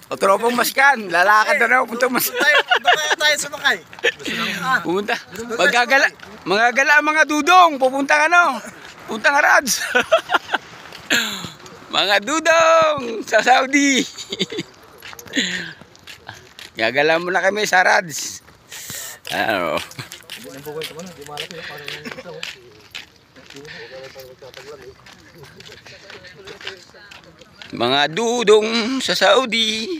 O tropang maskan, lalakad na raw, punta mas. Tayo sumakay. Pumunta. Magagala ang mga dudong, pupunta ka no. Punta nga Rads. Mga dudong sa Saudi. Gagala mo na kami sa Rads. Ano? Mga dudong sa Saudi.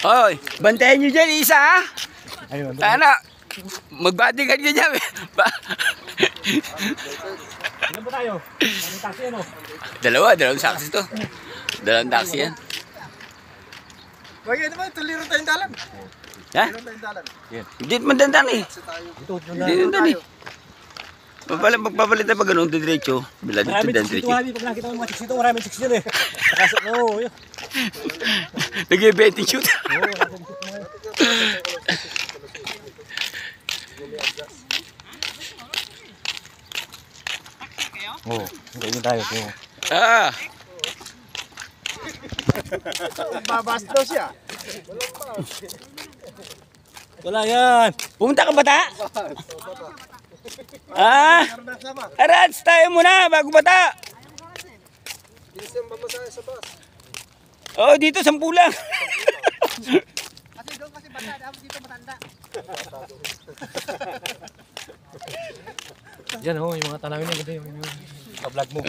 Hoy, bantayan nyo dyan isa ha? Ayun. Sana, mag-bodyguard ka dyan. Ilan ba tayo? Anong taxi ano? Dalawang taxi to. Dalawang taxi yan. Bagay naman, tuliro tayong dalan. Ha? Tuliro tayong dalan. Hindi man dandan eh. Ito, Hindi dandan eh. Magpapalit na pag ganun, diretso. Bilad dito, dan diretso. Pag nakita mo mga chicks dito, maraming chicks dyan eh. Oo, yun. Nag-betting shoot. Oo, ganyan tayo. Ah, Babas daw siya. Wala yan. pumunta ka bata? Ah, Arats, tayo muna bago bata. Oh, dito 10 lang. Kasi doon kasi bata, dapat dito matanda. Diyan yung mga tanawin na ganda yung ka-vlog mo.